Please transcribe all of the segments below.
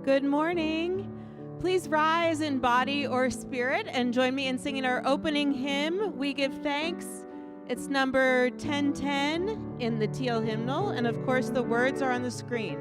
Good morning. Please rise in body or spirit and join me in singing our opening hymn, We Give Thanks. It's number 1010 in the teal hymnal, and of course the words are on the screen.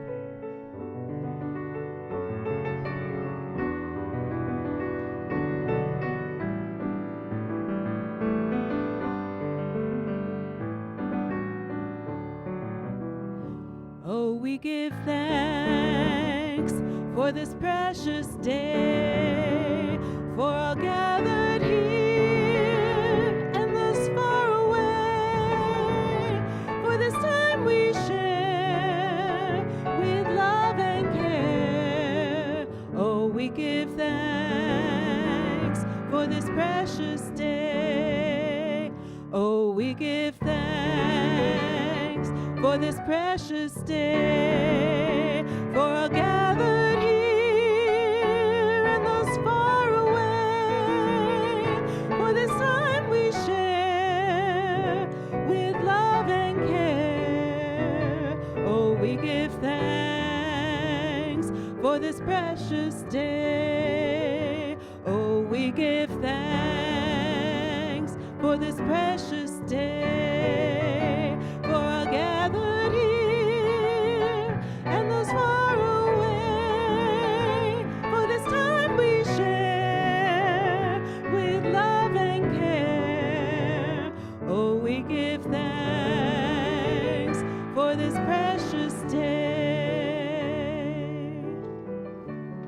Oh, we give thanks for this precious day, for all gathered here and thus far away, for this time we share with love and care. Oh, we give thanks for this precious day. Oh, we give thanks for this precious day, for all gathered here and those far away, for this time we share with love and care. Oh, we give thanks for this precious day. Oh, we give thanks for this precious day, for all gathered here and those far away, for this time we share with love and care. Oh, we give thanks for this precious day.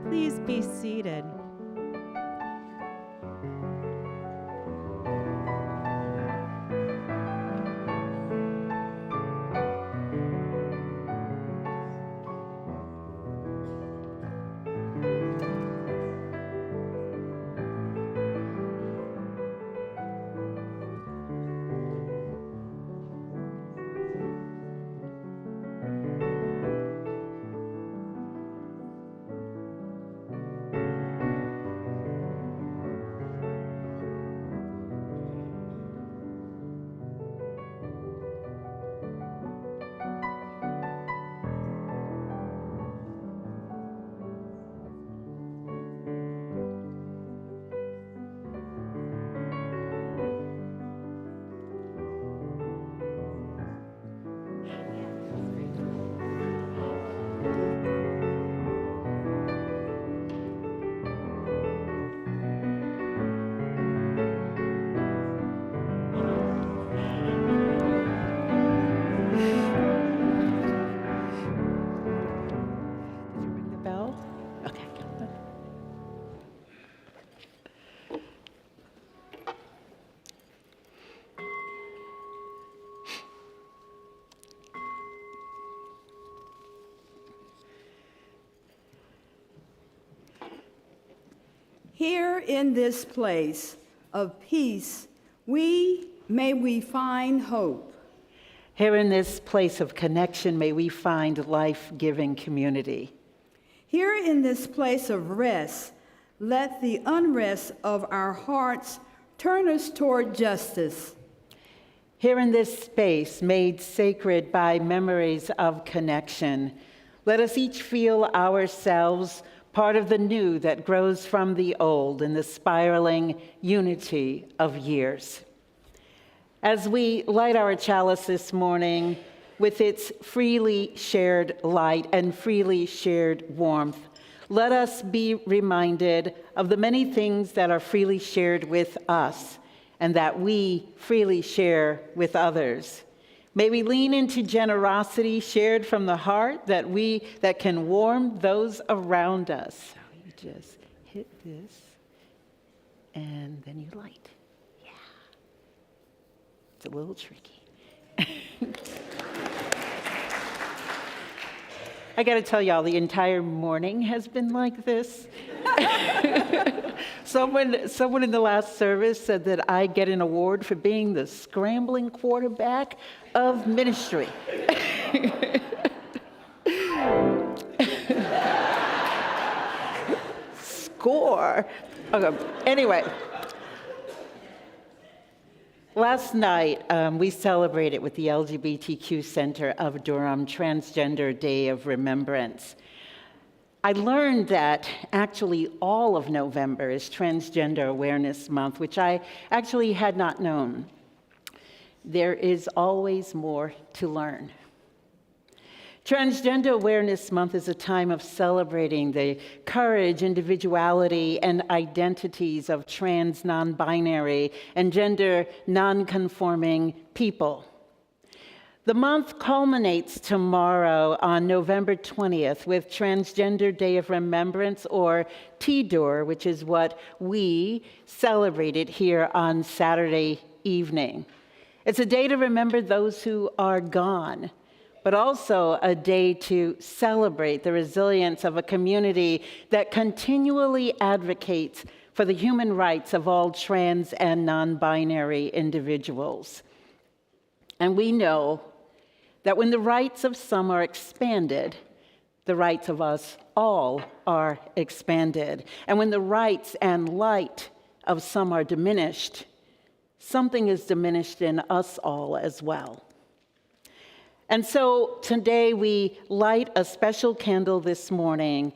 Please be seated. Here in this place of peace, may we find hope. Here in this place of connection, may we find life-giving community. Here in this place of rest, let the unrest of our hearts turn us toward justice. Here in this space, made sacred by memories of connection, let us each feel ourselves part of the new that grows from the old in the spiraling unity of years. As we light our chalice this morning with its freely shared light and freely shared warmth, let us be reminded of the many things that are freely shared with us and that we freely share with others. May we lean into generosity shared from the heart that can warm those around us. So you just hit this, and then you light. Yeah. It's a little tricky. I got to tell y'all, the entire morning has been like this. Someone in the last service said that I get an award for being the scrambling quarterback of ministry. Score. Okay. Anyway, last night we celebrated with the LGBTQ Center of Durham Transgender Day of Remembrance. I learned that actually all of November is Transgender Awareness Month, which I actually had not known. There is always more to learn. Transgender Awareness Month is a time of celebrating the courage, individuality, and identities of trans, non-binary, and gender non-conforming people. The month culminates tomorrow on November 20th with Transgender Day of Remembrance, or TDOR, which is what we celebrated here on Saturday evening. It's a day to remember those who are gone, but also a day to celebrate the resilience of a community that continually advocates for the human rights of all trans and non-binary individuals. And we know that when the rights of some are expanded, the rights of us all are expanded. And when the rights and light of some are diminished, something is diminished in us all as well. And so today we light a special candle this morning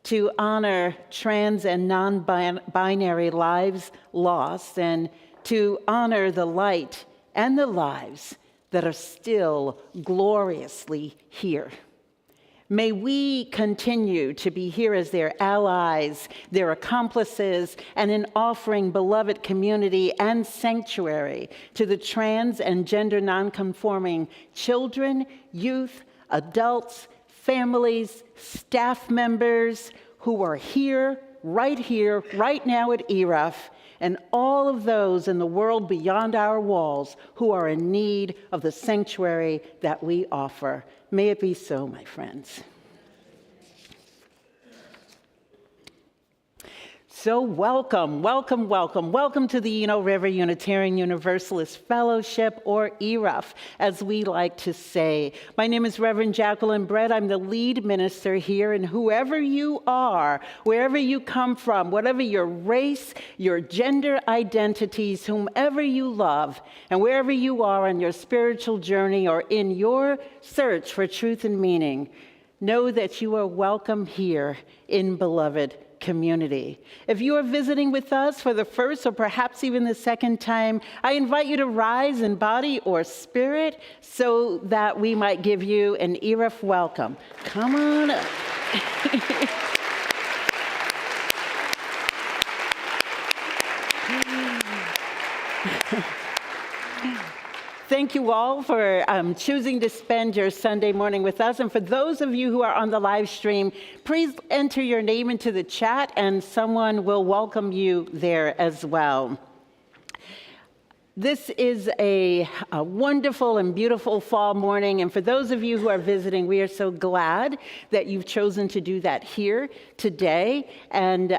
to honor trans and non-binary lives lost and to honor the light and the lives that are still gloriously here. May we continue to be here as their allies, their accomplices, and in offering beloved community and sanctuary to the trans and gender nonconforming children, youth, adults, families, staff members who are here, right now at ERUUF, and all of those in the world beyond our walls who are in need of the sanctuary that we offer. May it be so, my friends. So welcome to the Eno River Unitarian Universalist Fellowship, or ERUUF, as we like to say. My name is Reverend Jacqueline Brett. I'm the lead minister here, and whoever you are, wherever you come from, whatever your race, your gender identities, whomever you love, and wherever you are on your spiritual journey or in your search for truth and meaning, know that you are welcome here in beloved community. If you are visiting with us for the first or perhaps even the second time, I invite you to rise in body or spirit so that we might give you an ERUUF welcome. Come on up. Thank you all for choosing to spend your Sunday morning with us. And for those of you who are on the live stream, please enter your name into the chat and someone will welcome you there as well. This is a wonderful and beautiful fall morning, and for those of you who are visiting, we are so glad that you've chosen to do that here today. And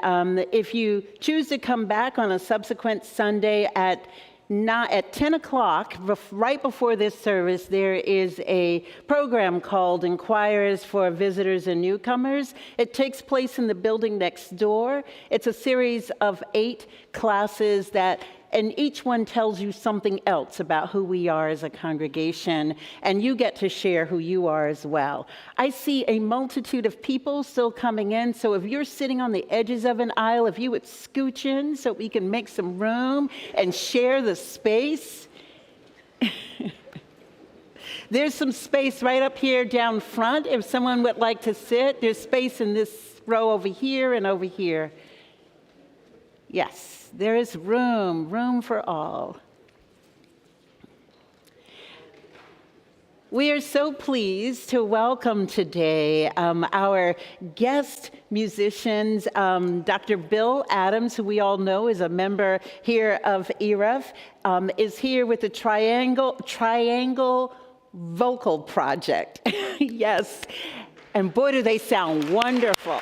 if you choose to come back on a subsequent Sunday at 10 o'clock, right before this service, there is a program called Inquirers for Visitors and Newcomers. It takes place in the building next door. It's a series of 8 classes that and each one tells you something else about who we are as a congregation, and you get to share who you are as well. I see a multitude of people still coming in, so if you're sitting on the edges of an aisle, if you would scooch in so we can make some room and share the space. There's some space right up here down front if someone would like to sit. There's space in this row over here and over here. Yes, there is room for all. We are so pleased to welcome today our guest musicians, Dr. Bill Adams, who we all know is a member here of ERUUF, is here with the Triangle Vocal Project. Yes, and boy, do they sound wonderful.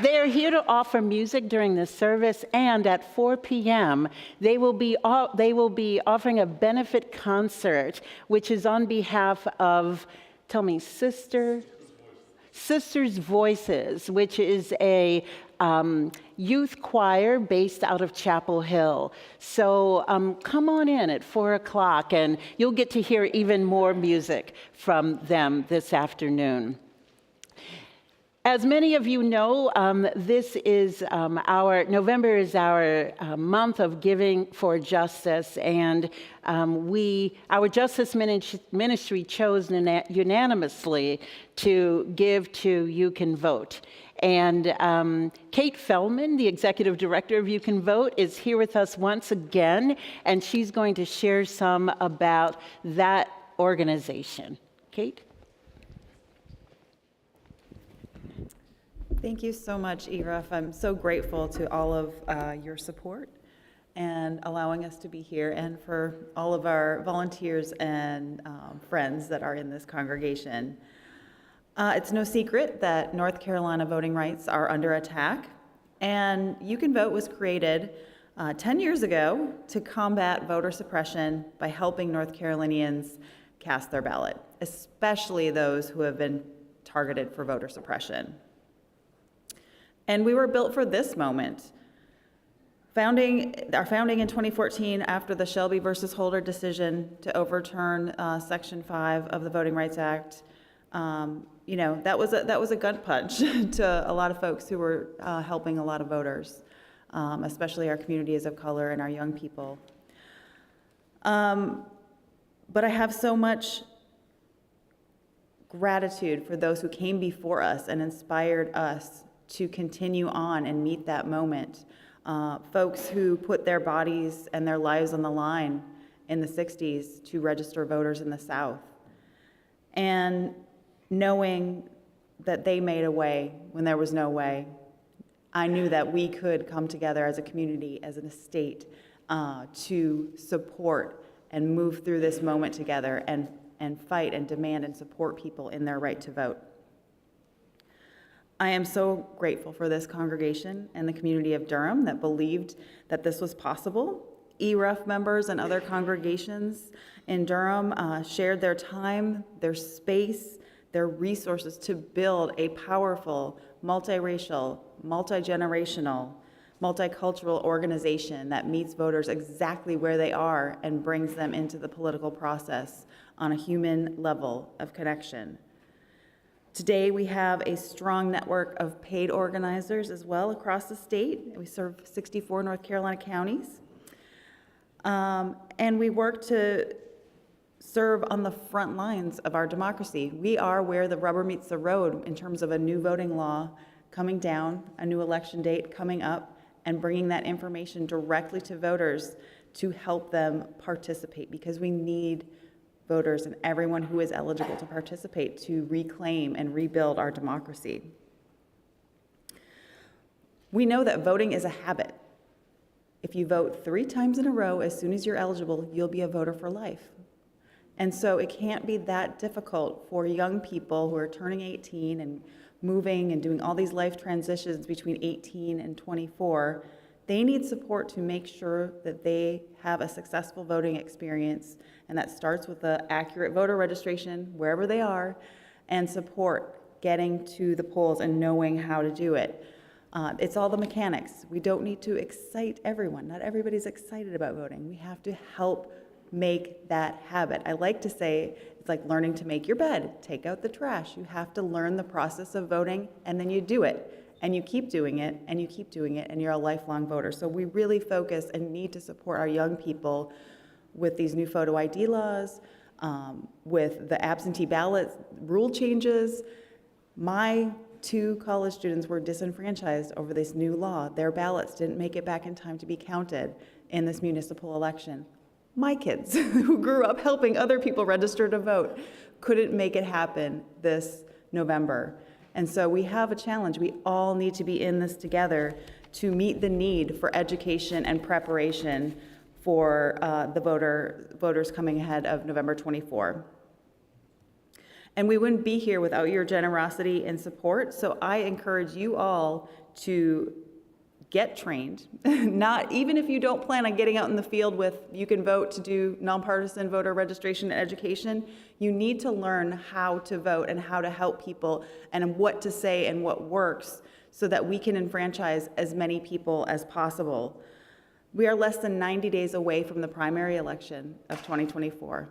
They are here to offer music during the service, and at 4 p.m., they will be offering a benefit concert, which is on behalf of, tell me, Sisters Voices, which is a youth choir based out of Chapel Hill. So come on in at 4 o'clock, and you'll get to hear even more music from them this afternoon. As many of you know, this is November is our month of giving for justice, and our justice ministry chose unanimously to give to You Can Vote. And Kate Feldman, the executive director of You Can Vote, is here with us once again, and she's going to share some about that organization. Kate? Thank you so much, ERUUF. I'm so grateful to all of your support and allowing us to be here, and for all of our volunteers and friends that are in this congregation. It's no secret that North Carolina voting rights are under attack, and You Can Vote was created 10 years ago to combat voter suppression by helping North Carolinians cast their ballot, especially those who have been targeted for voter suppression. And we were built for this moment. Our founding in 2014 after the Shelby versus Holder decision to overturn Section 5 of the Voting Rights Act, that was a gut punch to a lot of folks who were helping a lot of voters, especially our communities of color and our young people. But I have so much gratitude for those who came before us and inspired us to continue on and meet that moment. Folks who put their bodies and their lives on the line in the 60s to register voters in the South. And knowing that they made a way when there was no way, I knew that we could come together as a community, as an estate, to support and move through this moment together and fight and demand and support people in their right to vote. I am so grateful for this congregation and the community of Durham that believed that this was possible. ERUUF members and other congregations in Durham shared their time, their space, their resources to build a powerful, multiracial, multi-generational, multicultural organization that meets voters exactly where they are and brings them into the political process on a human level of connection. Today, we have a strong network of paid organizers as well across the state. We serve 64 North Carolina counties. And we work to serve on the front lines of our democracy. We are where the rubber meets the road in terms of a new voting law coming down, a new election date coming up, and bringing that information directly to voters to help them participate, because we need voters and everyone who is eligible to participate to reclaim and rebuild our democracy. We know that voting is a habit. If you vote 3 times in a row, as soon as you're eligible, you'll be a voter for life. And so it can't be that difficult for young people who are turning 18 and moving and doing all these life transitions between 18 and 24. They need support to make sure that they have a successful voting experience, and that starts with the accurate voter registration wherever they are, and support getting to the polls and knowing how to do it. It's all the mechanics. We don't need to excite everyone. Not everybody's excited about voting. We have to help make that habit. I like to say it's like learning to make your bed. Take out the trash. You have to learn the process of voting, and then you do it. And you keep doing it, and you keep doing it, and you're a lifelong voter. So we really focus and need to support our young people with these new photo ID laws, with the absentee ballot rule changes. My 2 college students were disenfranchised over this new law. Their ballots didn't make it back in time to be counted in this municipal election. My kids, who grew up helping other people register to vote, couldn't make it happen this November. And so we have a challenge. We all need to be in this together to meet the need for education and preparation for the voters coming ahead of November 24. And we wouldn't be here without your generosity and support. So I encourage you all to get trained. Not even if you don't plan on getting out in the field with You Can Vote to do nonpartisan voter registration and education, you need to learn how to vote and how to help people and what to say and what works so that we can enfranchise as many people as possible. We are less than 90 days away from the primary election of 2024.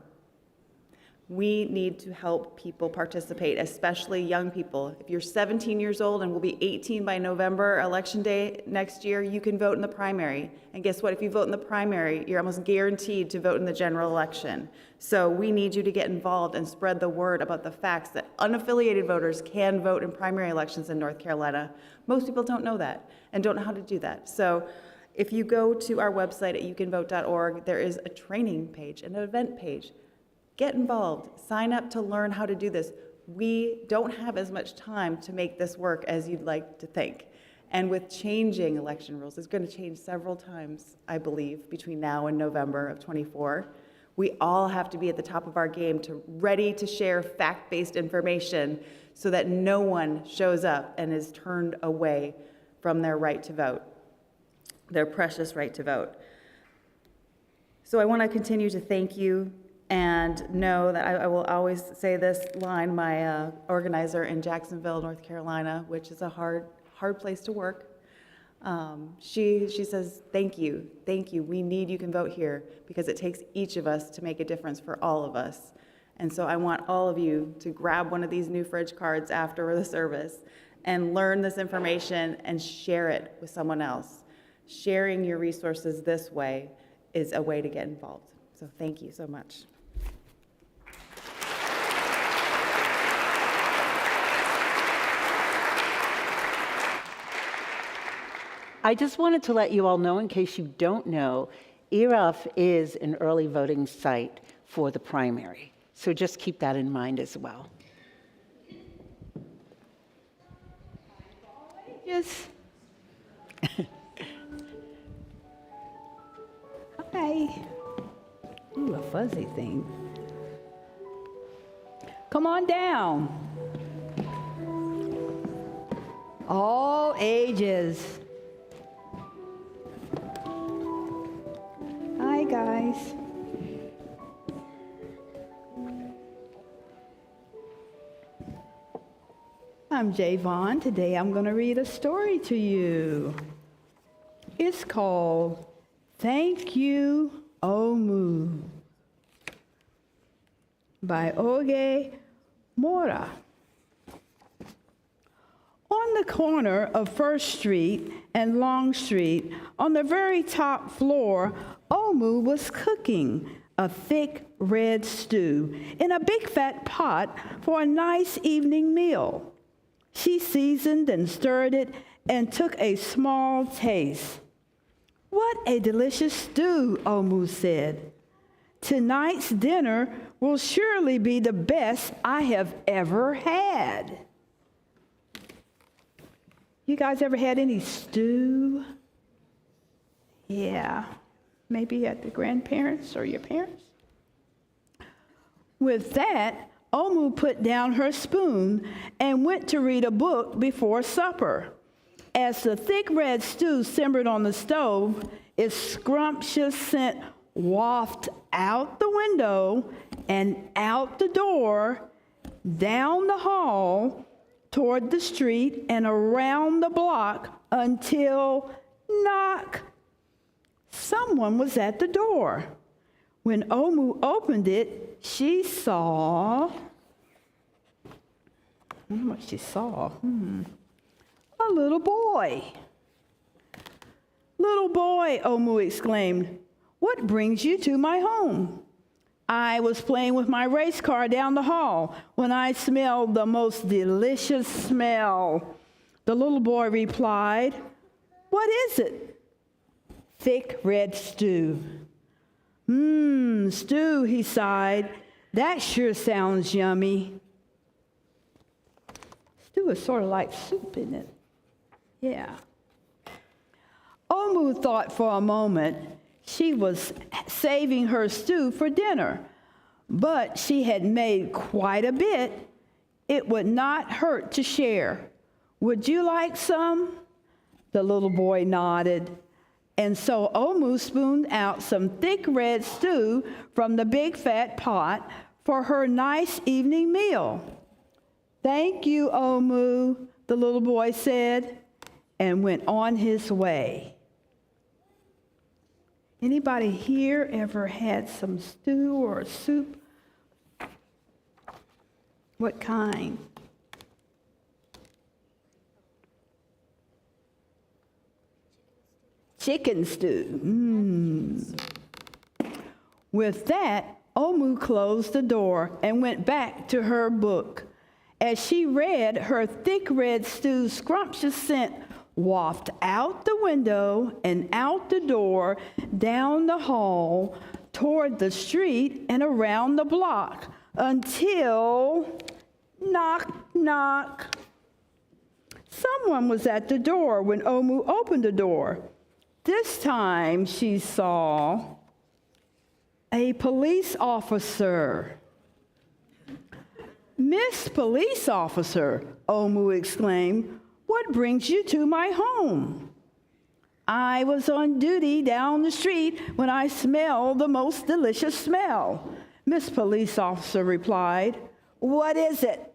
We need to help people participate, especially young people. If you're 17 years old and will be 18 by November, election day next year, you can vote in the primary. And guess what? If you vote in the primary, you're almost guaranteed to vote in the general election. So we need you to get involved and spread the word about the facts that unaffiliated voters can vote in primary elections in North Carolina. Most people don't know that and don't know how to do that. So if you go to our website at youcanvote.org, there is a training page, an event page. Get involved, sign up to learn how to do this. We don't have as much time to make this work as you'd like to think. And with changing election rules, it's going to change several times, I believe, between now and November of 24. We all have to be at the top of our game ready to share fact-based information so that no one shows up and is turned away from their right to vote, their precious right to vote. So I want to continue to thank you and know that I will always say this line, my organizer in Jacksonville, North Carolina, which is a hard place to work. She says, thank you. We need You Can Vote here because it takes each of us to make a difference for all of us. And so I want all of you to grab one of these new fridge cards after the service and learn this information and share it with someone else. Sharing your resources this way is a way to get involved. So thank you so much. I just wanted to let you all know, in case you don't know, ERUUF is an early voting site for the primary. So just keep that in mind as well. Yes. Hi. Ooh, a fuzzy thing. Come on down. All ages. Hi, guys. I'm Jaye Vaughn. Today I'm going to read a story to you. It's called Thank You, Omu by Oge Mora. On the corner of First Street and Long Street, on the very top floor, Omu was cooking a thick red stew in a big fat pot for a nice evening meal. She seasoned and stirred it and took a small taste. "What a delicious stew," Omu said. "Tonight's dinner will surely be the best I have ever had." You guys ever had any stew? Yeah, maybe at the grandparents or your parents. With that, Omu put down her spoon and went to read a book before supper. As the thick red stew simmered on the stove, its scrumptious scent wafted out the window and out the door, down the hall, toward the street and around the block until, knock, someone was at the door. When Omu opened it, she saw, I wonder what she saw. A little boy. Little boy, Omu exclaimed, what brings you to my home? I was playing with my race car down the hall when I smelled the most delicious smell. The little boy replied, what is it? Thick red stew. Stew, he sighed. That sure sounds yummy. Stew is sort of like soup, isn't it? Yeah. Omu thought for a moment she was saving her stew for dinner, but she had made quite a bit. It would not hurt to share. Would you like some? The little boy nodded. And so Omu spooned out some thick red stew from the big fat pot for her nice evening meal. Thank you, Omu, the little boy said, and went on his way. Anybody here ever had some stew or soup? What kind? Chicken stew. With that, Omu closed the door and went back to her book. As she read, her thick red stew's scrumptious scent wafted out the window and out the door, down the hall, toward the street and around the block, until, knock, knock. Someone was at the door when Omu opened the door. This time she saw a police officer. Miss Police Officer, Omu exclaimed, what brings you to my home? I was on duty down the street when I smelled the most delicious smell. Miss Police Officer replied, what is it?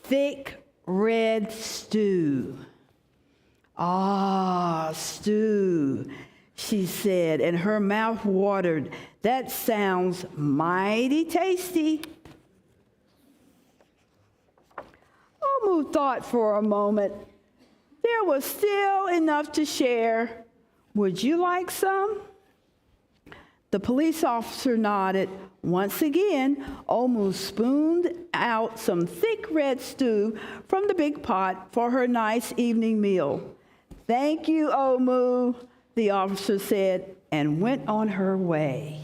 Thick red stew. Ah, stew, she said, and her mouth watered. That sounds mighty tasty. Omu thought for a moment. There was still enough to share. Would you like some? The police officer nodded. Once again, Omu spooned out some thick red stew from the big pot for her nice evening meal. Thank you, Omu, the officer said, and went on her way.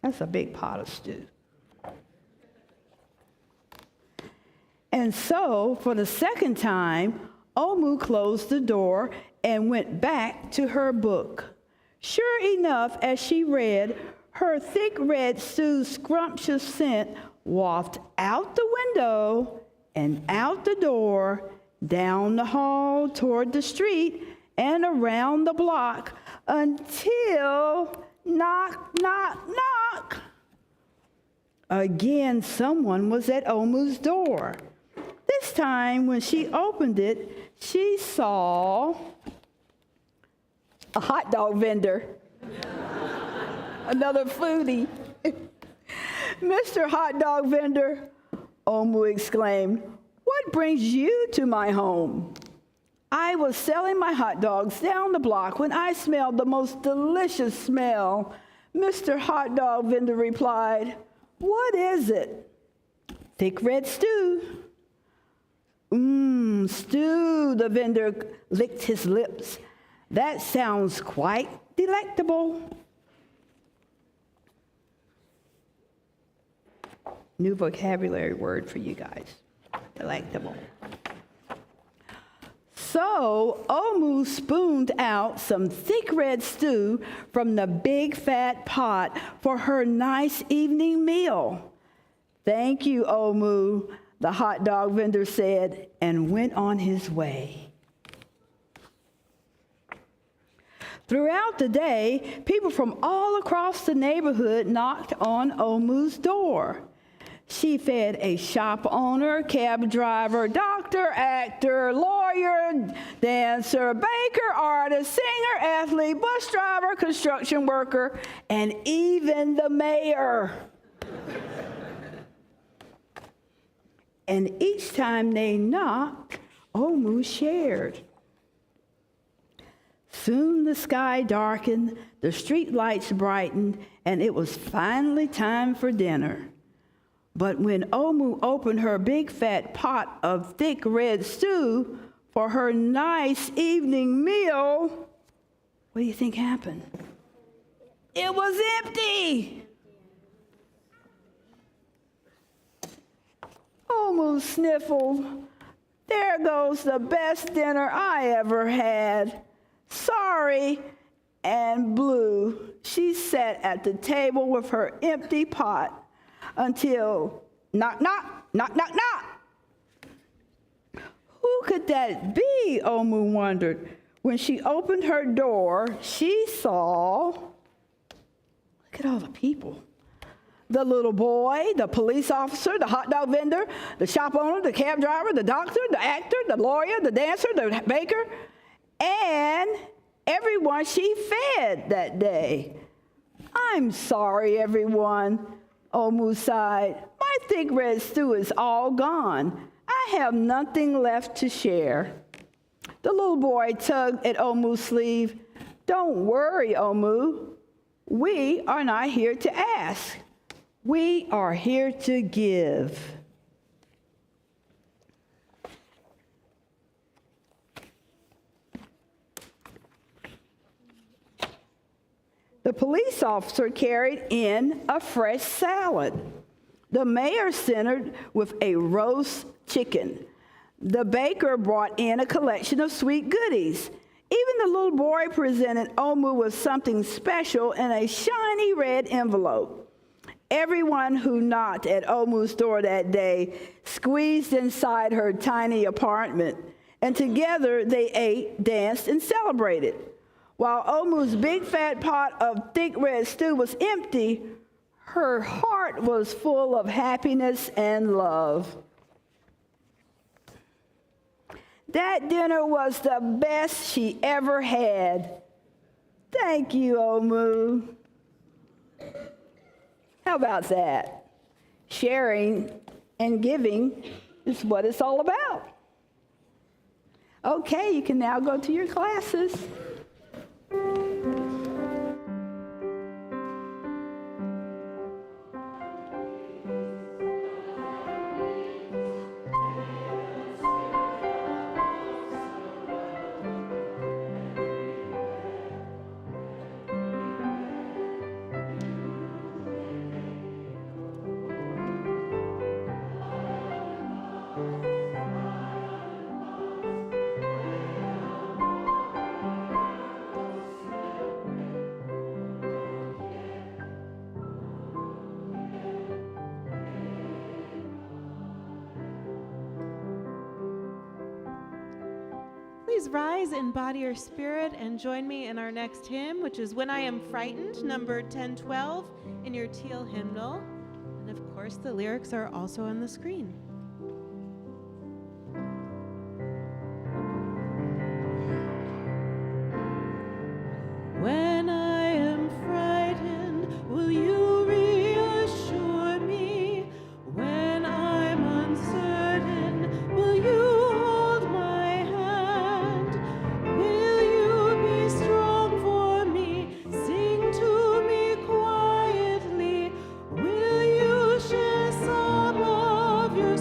That's a big pot of stew. And so, for the second time, Omu closed the door and went back to her book. Sure enough, as she read, her thick red stew's scrumptious scent wafted out the window and out the door, down the hall toward the street and around the block until, knock, knock, knock. Again, someone was at Omu's door. This time, when she opened it, she saw a hot dog vendor. Another foodie. Mr. Hot Dog Vendor, Omu exclaimed, what brings you to my home? I was selling my hot dogs down the block when I smelled the most delicious smell. Mr. Hot Dog Vendor replied, what is it? Thick red stew. Stew, the vendor licked his lips. That sounds quite delectable. New vocabulary word for you guys. Delectable. So Omu spooned out some thick red stew from the big fat pot for her nice evening meal. Thank you, Omu, the hot dog vendor said, and went on his way. Throughout the day, people from all across the neighborhood knocked on Omu's door. She fed a shop owner, cab driver, doctor, actor, lawyer, dancer, baker, artist, singer, athlete, bus driver, construction worker, and even the mayor. And each time they knocked, Omu shared. Soon the sky darkened, the street lights brightened, and it was finally time for dinner. But when Omu opened her big fat pot of thick red stew for her nice evening meal, what do you think happened? It was empty. Omu sniffled. There goes the best dinner I ever had. Sorry, and blue. She sat at the table with her empty pot until knock, knock, knock, knock, knock. Who could that be, Omu wondered. When she opened her door, she saw, look at all the people. The little boy, the police officer, the hot dog vendor, the shop owner, the cab driver, the doctor, the actor, the lawyer, the dancer, the baker, and everyone she fed that day. I'm sorry, everyone, Omu sighed. My thick red stew is all gone. I have nothing left to share. The little boy tugged at Omu's sleeve. Don't worry, Omu. We are not here to ask. We are here to give. The police officer carried in a fresh salad. The mayor centered with a roast chicken. The baker brought in a collection of sweet goodies. Even the little boy presented Omu with something special in a shiny red envelope. Everyone who knocked at Omu's door that day squeezed inside her tiny apartment, and together they ate, danced, and celebrated. While Omu's big fat pot of thick red stew was empty, her heart was full of happiness and love. That dinner was the best she ever had. Thank you, Omu. How about that? Sharing and giving is what it's all about. Okay, you can now go to your classes. Please rise in body or spirit and join me in our next hymn, which is When I Am Frightened, number 1012 in your teal hymnal. And of course, the lyrics are also on the screen. When I am frightened, will you reassure me? When I'm uncertain, will you hold my hand? Will you be strong for me? Sing to me quietly. Will you share some of your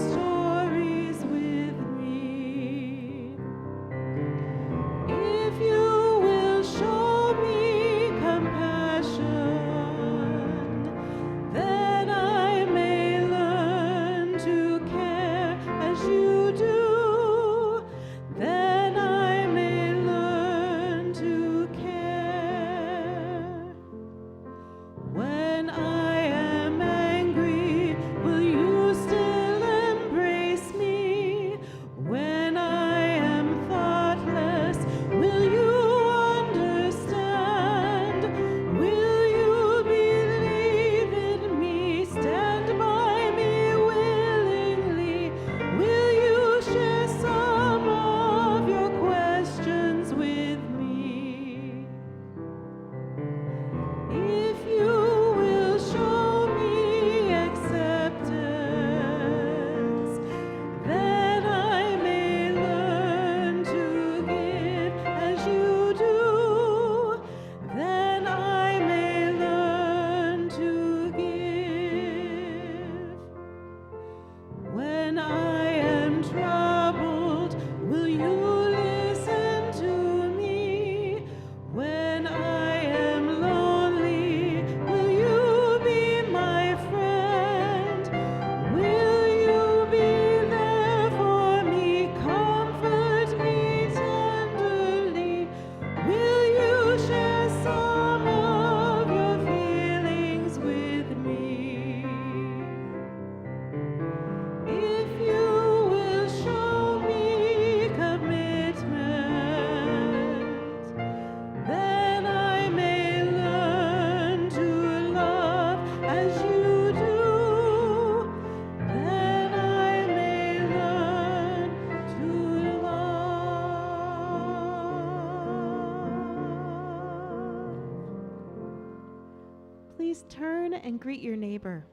please turn and greet your neighbor.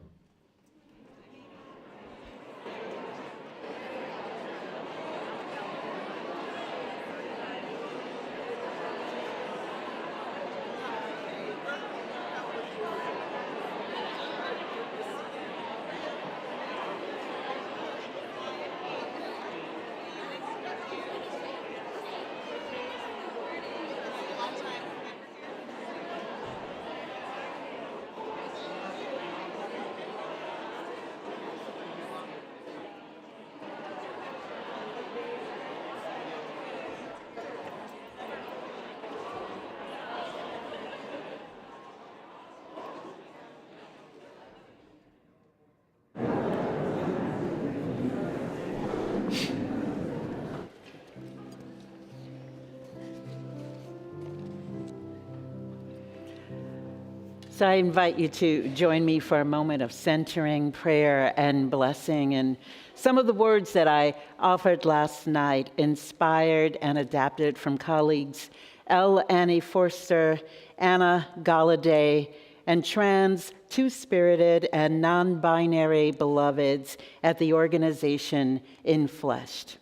So I invite you to join me for a moment of centering, prayer, and blessing. And some of the words that I offered last night, inspired and adapted from colleagues L. Annie Forster, Anna Galladay, and trans, two-spirited, and non-binary beloveds at the organization Infleshed.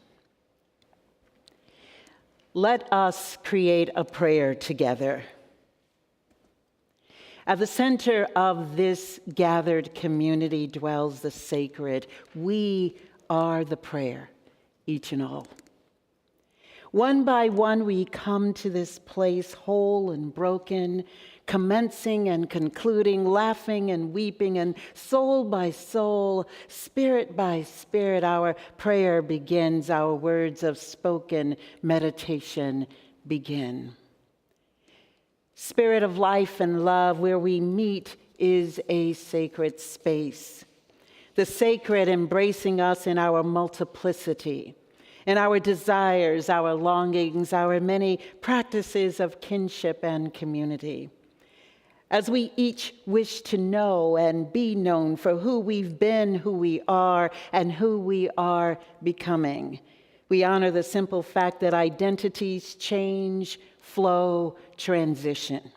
Let us create a prayer together. At the center of this gathered community dwells the sacred. We are the prayer, each and all. One by one, we come to this place whole and broken, commencing and concluding, laughing and weeping, and soul by soul, spirit by spirit, our prayer begins, our words of spoken meditation begin. Spirit of life and love, where we meet is a sacred space. The sacred embracing us in our multiplicity, in our desires, our longings, our many practices of kinship and community. As we each wish to know and be known for who we've been, who we are, and who we are becoming, we honor the simple fact that identities change, flow, transition.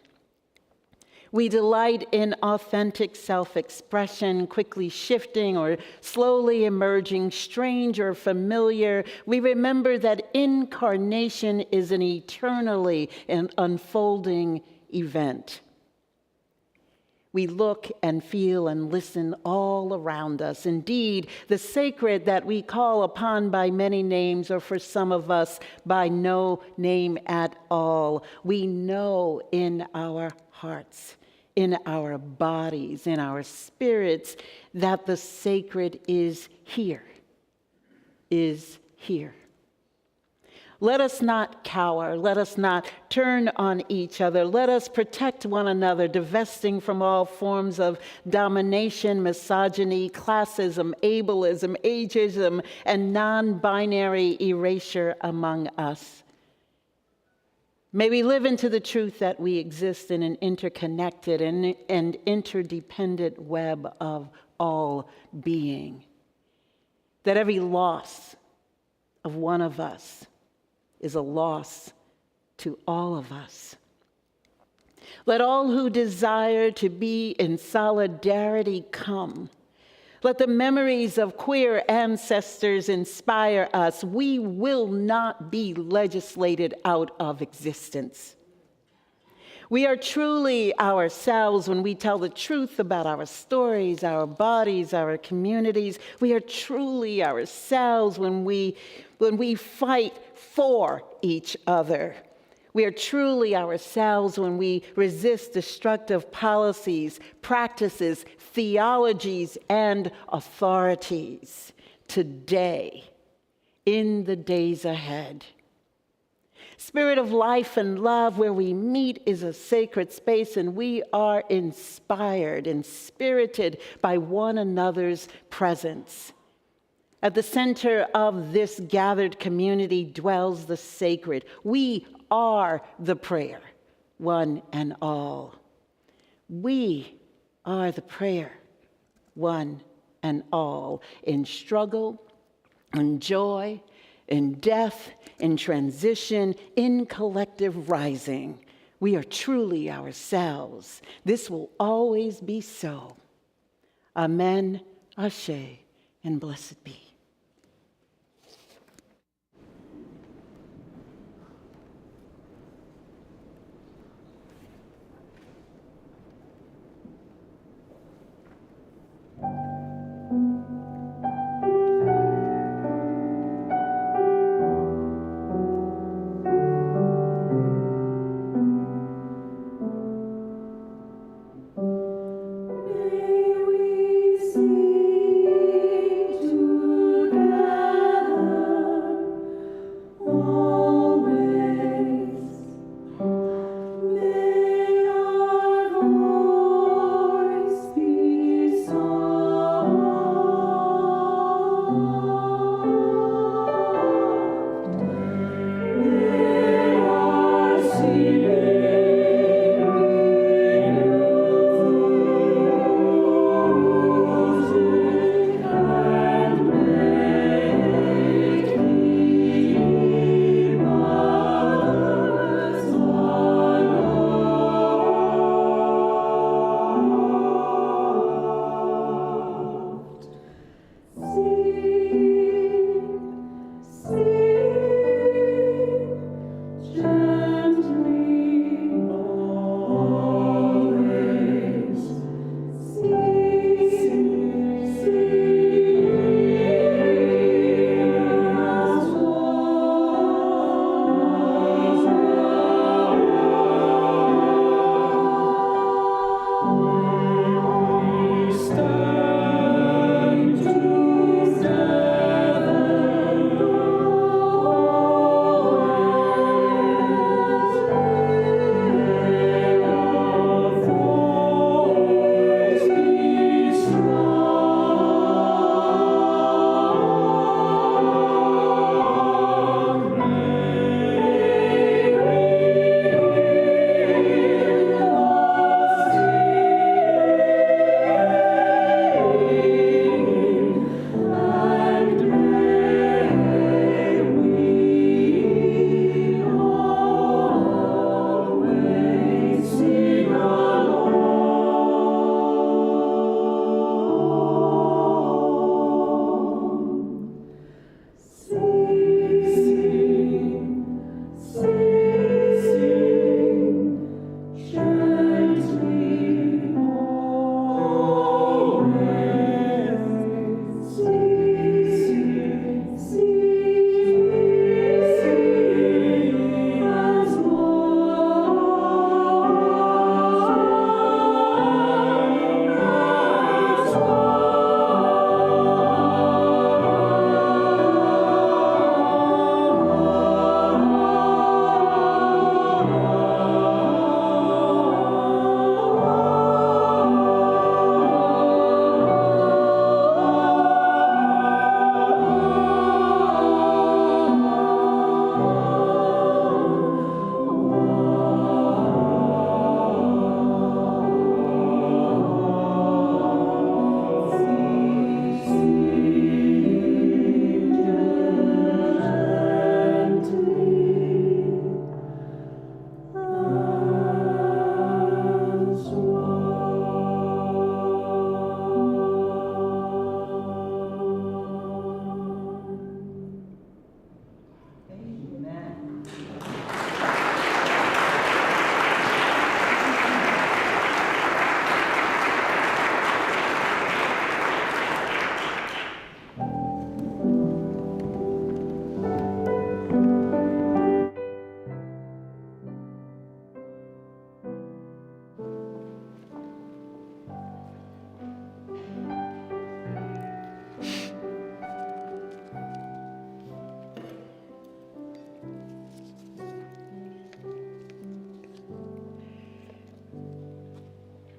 We delight in authentic self-expression, quickly shifting or slowly emerging, strange or familiar. We remember that incarnation is an eternally unfolding event. We look and feel and listen all around us. Indeed, the sacred that we call upon by many names, or for some of us by no name at all, we know in our hearts, in our bodies, in our spirits, that the sacred is here, is here. Let us not cower. Let us not turn on each other. Let us protect one another, divesting from all forms of domination, misogyny, classism, ableism, ageism, and non-binary erasure among us. May we live into the truth that we exist in an interconnected and interdependent web of all being. That every loss of one of us is a loss to all of us. Let all who desire to be in solidarity come. Let the memories of queer ancestors inspire us. We will not be legislated out of existence. We are truly ourselves when we tell the truth about our stories, our bodies, our communities. We are truly ourselves when we fight for each other. We are truly ourselves when we resist destructive policies, practices, theologies, and authorities today, in the days ahead. Spirit of life and love, where we meet is a sacred space, and we are inspired and spirited by one another's presence. At the center of this gathered community dwells the sacred. We are the prayer, one and all. We are the prayer, one and all, in struggle, in joy, in death, in transition, in collective rising. We are truly ourselves. This will always be so. Amen, Ashe, and blessed be.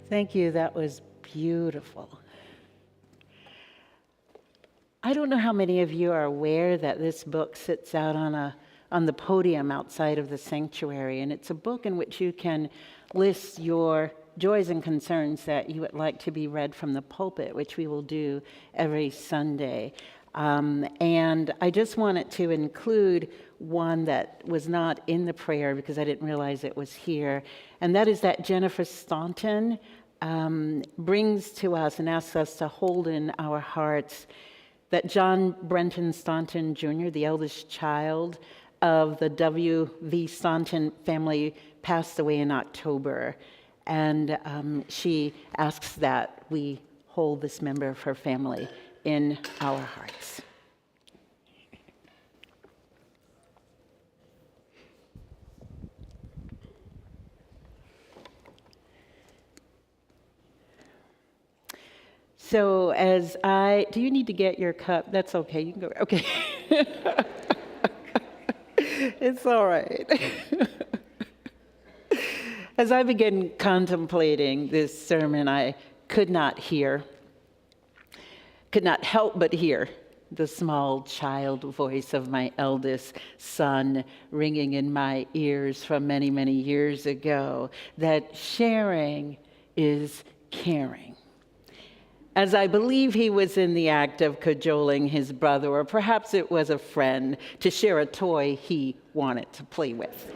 Thank you. That was beautiful. I don't know how many of you are aware that this book sits out on the podium outside of the sanctuary, and it's a book in which you can list your joys and concerns that you would like to be read from the pulpit, which we will do every Sunday. And I just wanted to include one that was not in the prayer because I didn't realize it was here. And that is that Jennifer Staunton brings to us and asks us to hold in our hearts that John Brenton Staunton Jr., the eldest child of the W.V. Staunton family, passed away in October. And she asks that we hold this member of her family in our hearts. So do you need to get your cup? That's okay, you can go, okay. It's all right. As I began contemplating this sermon, I could not help but hear the small child voice of my eldest son ringing in my ears from many, many years ago, that sharing is caring. As I believe he was in the act of cajoling his brother, or perhaps it was a friend, to share a toy he wanted to play with.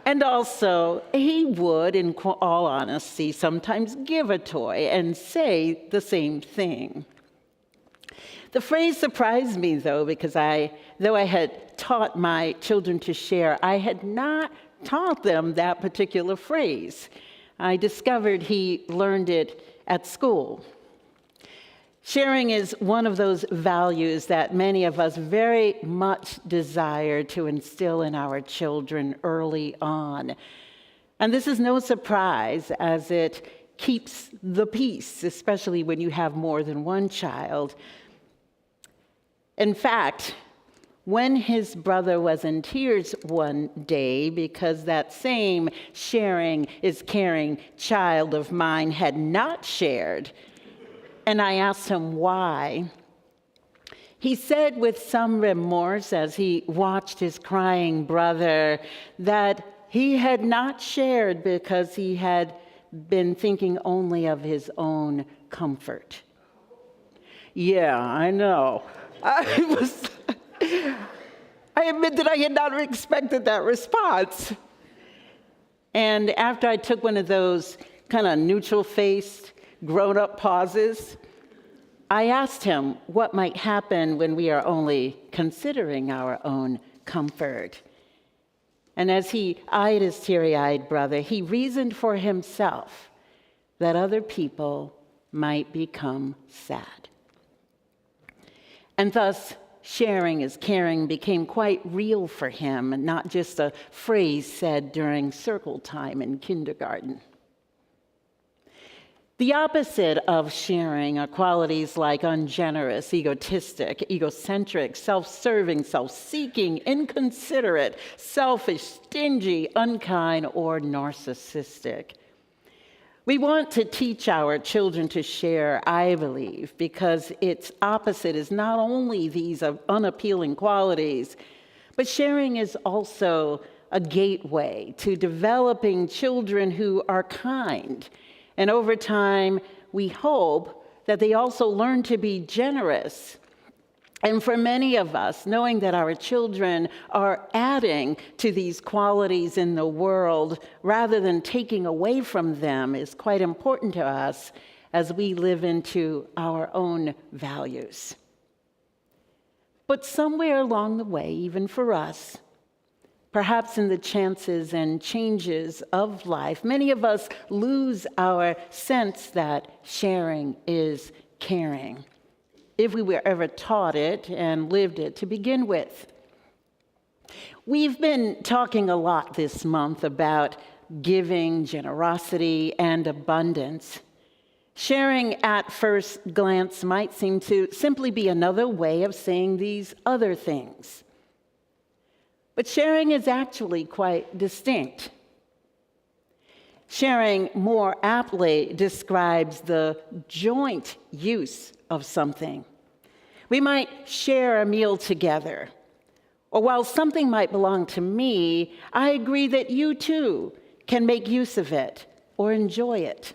And also, he would, in all honesty, sometimes give a toy and say the same thing. The phrase surprised me, though, because though I had taught my children to share, I had not taught them that particular phrase. I discovered he learned it at school. Sharing is one of those values that many of us very much desire to instill in our children early on. And this is no surprise, as it keeps the peace, especially when you have more than one child. In fact, when his brother was in tears one day because that same sharing is caring child of mine had not shared, and I asked him why, he said with some remorse as he watched his crying brother that he had not shared because he had been thinking only of his own comfort. Yeah, I know. I admit that I had not expected that response. And after I took one of those kind of neutral-faced, grown-up pauses, I asked him what might happen when we are only considering our own comfort. And as he eyed his teary-eyed brother, he reasoned for himself that other people might become sad. And thus, sharing is caring became quite real for him, and not just a phrase said during circle time in kindergarten. The opposite of sharing are qualities like ungenerous, egotistic, egocentric, self-serving, self-seeking, inconsiderate, selfish, stingy, unkind, or narcissistic. We want to teach our children to share, I believe, because its opposite is not only these unappealing qualities, but sharing is also a gateway to developing children who are kind. And over time, we hope that they also learn to be generous. And for many of us, knowing that our children are adding to these qualities in the world rather than taking away from them is quite important to us as we live into our own values. But somewhere along the way, even for us, perhaps in the chances and changes of life, many of us lose our sense that sharing is caring, if we were ever taught it and lived it to begin with. We've been talking a lot this month about giving, generosity, and abundance. Sharing at first glance might seem to simply be another way of saying these other things. But sharing is actually quite distinct. Sharing more aptly describes the joint use of something. We might share a meal together, or while something might belong to me, I agree that you too can make use of it or enjoy it.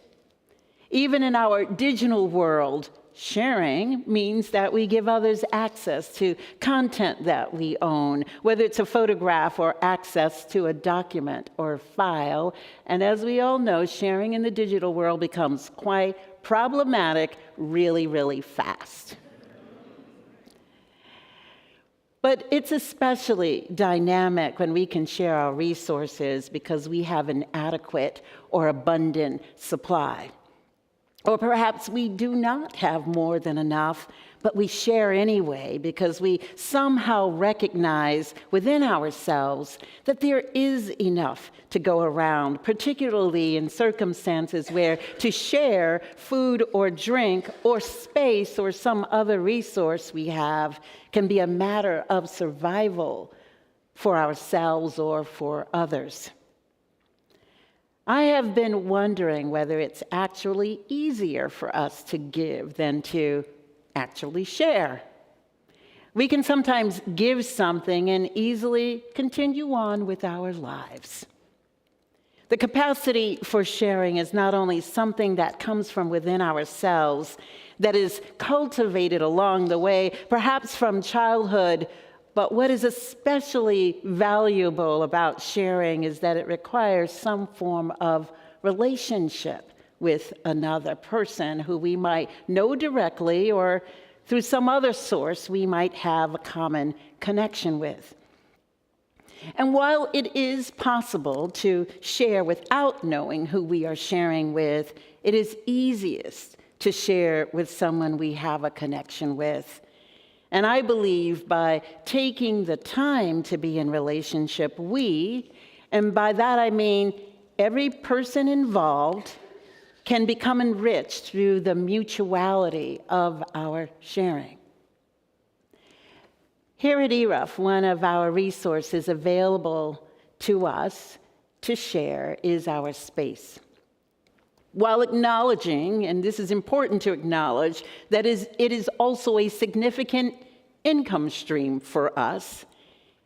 Even in our digital world, Sharing means that we give others access to content that we own, whether it's a photograph or access to a document or file. And as we all know, sharing in the digital world becomes quite problematic really, really fast. But it's especially dynamic when we can share our resources because we have an adequate or abundant supply. Or perhaps we do not have more than enough, but we share anyway because we somehow recognize within ourselves that there is enough to go around, particularly in circumstances where to share food or drink or space or some other resource we have can be a matter of survival for ourselves or for others. I have been wondering whether it's actually easier for us to give than to actually share. We can sometimes give something and easily continue on with our lives. The capacity for sharing is not only something that comes from within ourselves, that is cultivated along the way, perhaps from childhood, but what is especially valuable about sharing is that it requires some form of relationship with another person who we might know directly or through some other source we might have a common connection with. And while it is possible to share without knowing who we are sharing with, it is easiest to share with someone we have a connection with. And I believe by taking the time to be in relationship, and by that I mean every person involved, can become enriched through the mutuality of our sharing. Here at ERUUF, one of our resources available to us to share is our space. While acknowledging, and this is important to acknowledge, that it is also a significant income stream for us,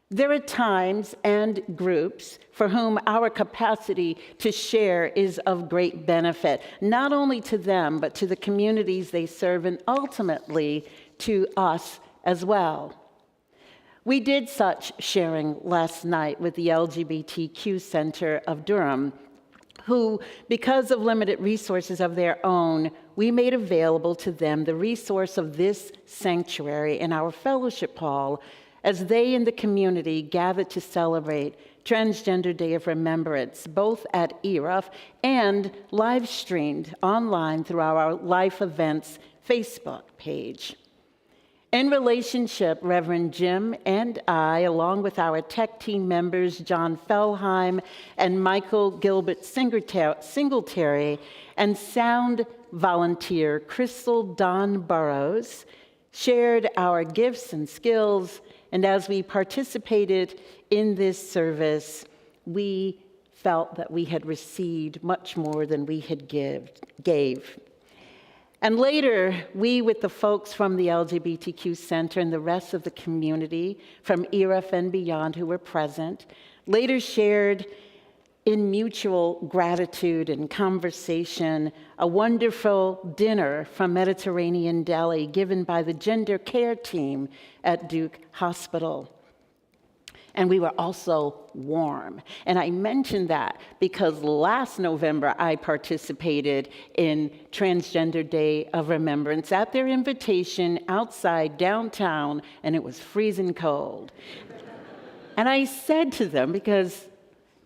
there are times and groups for whom our capacity to share is of great benefit, not only to them, but to the communities they serve, and ultimately to us as well. We did such sharing last night with the LGBTQ Center of Durham, who, because of limited resources of their own, we made available to them the resource of this sanctuary in our fellowship hall as they in the community gathered to celebrate Transgender Day of Remembrance, both at ERUUF and live streamed online through our Life Events Facebook page. In relationship, Reverend Jim and I, along with our tech team members, John Fellheim and Michael Gilbert Singletary, and sound volunteer Crystal Don Burrows, shared our gifts and skills, and as we participated in this service, we felt that we had received much more than we had gave. And later, we, with the folks from the LGBTQ Center and the rest of the community from ERUUF and beyond who were present, later shared in mutual gratitude and conversation a wonderful dinner from Mediterranean Deli given by the gender care team at Duke Hospital. And we were also warm. And I mention that because last November I participated in Transgender Day of Remembrance at their invitation outside downtown, and it was freezing cold. And I said to them, because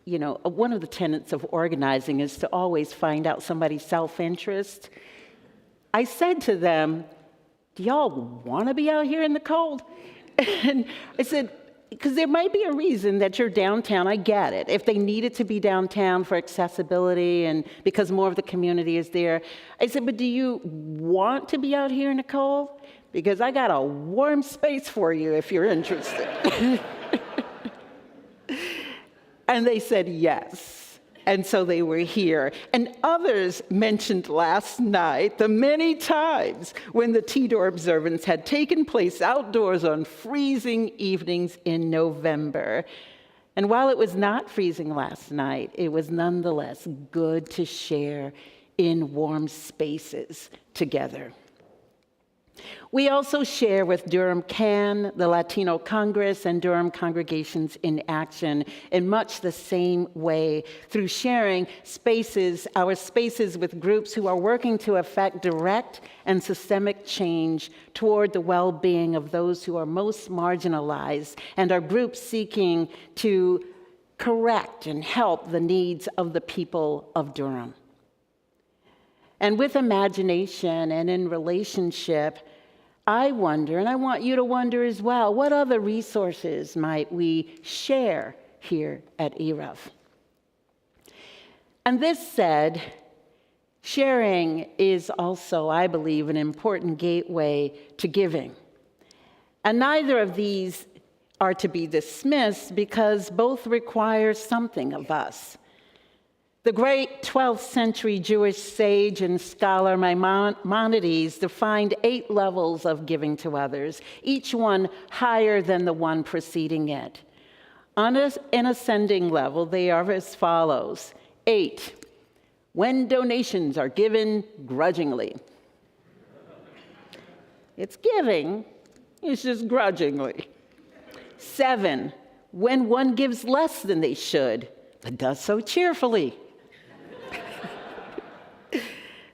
you know, one of the tenets of organizing is to always find out somebody's self-interest. I said to them, do y'all want to be out here in the cold? And I said, because there might be a reason that you're downtown, I get it. If they needed to be downtown for accessibility and because more of the community is there. I said, but do you want to be out here in the cold? Because I got a warm space for you if you're interested. And they said yes. And so they were here. And others mentioned last night the many times when the T-Door observance had taken place outdoors on freezing evenings in November. And while it was not freezing last night, it was nonetheless good to share in warm spaces together. We also share with Durham CAN, the Latino Congress, and Durham Congregations in Action in much the same way through sharing spaces, our spaces with groups who are working to effect direct and systemic change toward the well-being of those who are most marginalized, and our groups seeking to correct and help the needs of the people of Durham. And with imagination and in relationship, I wonder, and I want you to wonder as well, what other resources might we share here at ERUUF? And this said, sharing is also, I believe, an important gateway to giving. And neither of these are to be dismissed because both require something of us. The great 12th century Jewish sage and scholar Maimonides defined 8 levels of giving to others, each one higher than the one preceding it. On an ascending level, they are as follows. 8, when donations are given grudgingly. It's giving, it's just grudgingly. 7, when one gives less than they should, but does so cheerfully.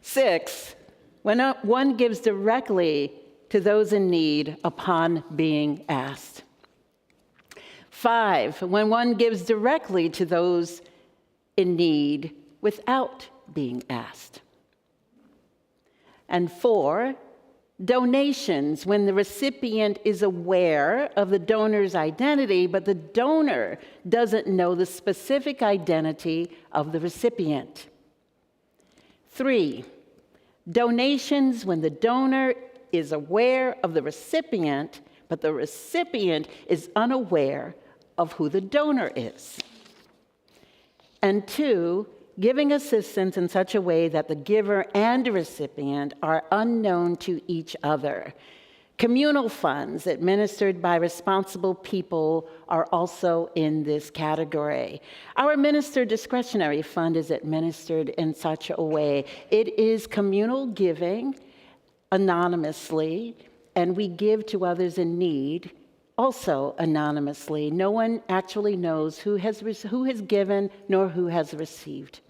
6, when one gives directly to those in need upon being asked. 5, when one gives directly to those in need without being asked. And 4, donations, when the recipient is aware of the donor's identity, but the donor doesn't know the specific identity of the recipient. 3, donations when the donor is aware of the recipient, but the recipient is unaware of who the donor is. And 2, giving assistance in such a way that the giver and the recipient are unknown to each other. Communal funds administered by responsible people are also in this category. Our minister discretionary fund is administered in such a way. It is communal giving anonymously, and we give to others in need also anonymously. No one actually knows who has given nor who has received.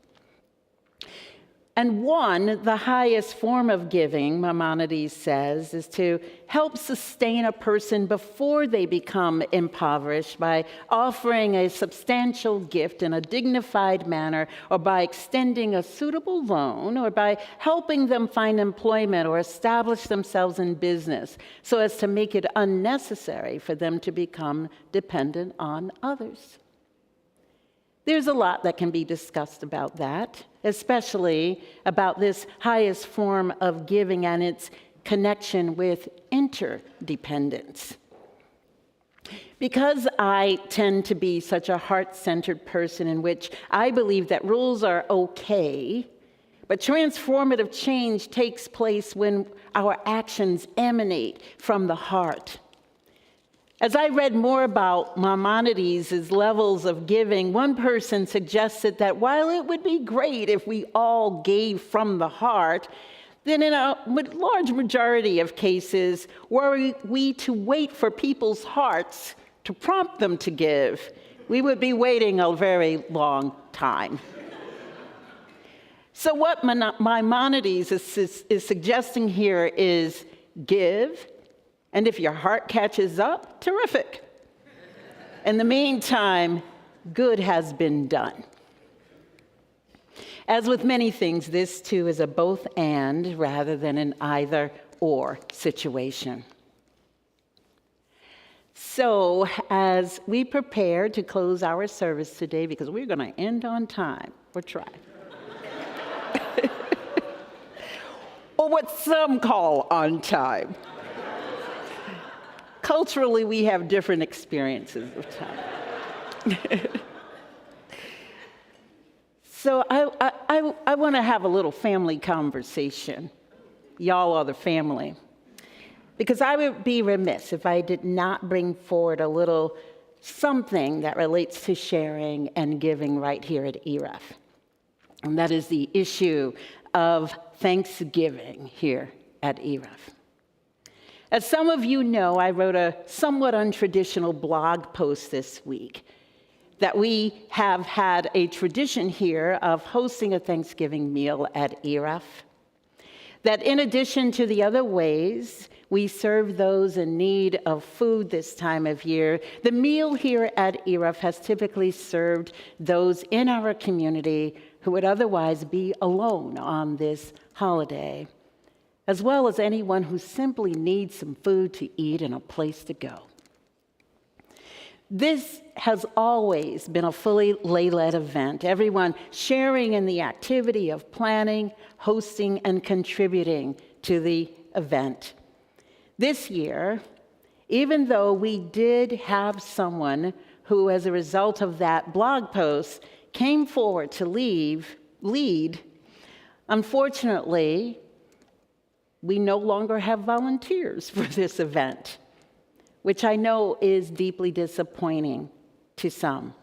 And the highest form of giving, Maimonides says, is to help sustain a person before they become impoverished by offering a substantial gift in a dignified manner, or by extending a suitable loan, or by helping them find employment or establish themselves in business so as to make it unnecessary for them to become dependent on others. There's a lot that can be discussed about that, especially about this highest form of giving and its connection with interdependence. Because I tend to be such a heart-centered person in which I believe that rules are okay, but transformative change takes place when our actions emanate from the heart. As I read more about Maimonides' levels of giving, one person suggested that while it would be great if we all gave from the heart, then in a large majority of cases, were we to wait for people's hearts to prompt them to give, we would be waiting a very long time. So what Maimonides is suggesting here is give, and if your heart catches up, terrific. In the meantime, good has been done. As with many things, this too is a both and rather than an either or situation. So as we prepare to close our service today, because we're going to end on time, we're trying. Or what some call on time. Culturally, we have different experiences of time. So I want to have a little family conversation. Y'all are the family. Because I would be remiss if I did not bring forward a little something that relates to sharing and giving right here at ERUUF. And that is the issue of Thanksgiving here at ERUUF. As some of you know, I wrote a somewhat untraditional blog post this week that we have had a tradition here of hosting a Thanksgiving meal at ERUUF. That in addition to the other ways we serve those in need of food this time of year, the meal here at ERUUF has typically served those in our community who would otherwise be alone on this holiday, as well as anyone who simply needs some food to eat and a place to go. This has always been a fully lay-led event, everyone sharing in the activity of planning, hosting, and contributing to the event. This year, even though we did have someone who, as a result of that blog post, came forward to lead, unfortunately, we no longer have volunteers for this event, which I know is deeply disappointing to some.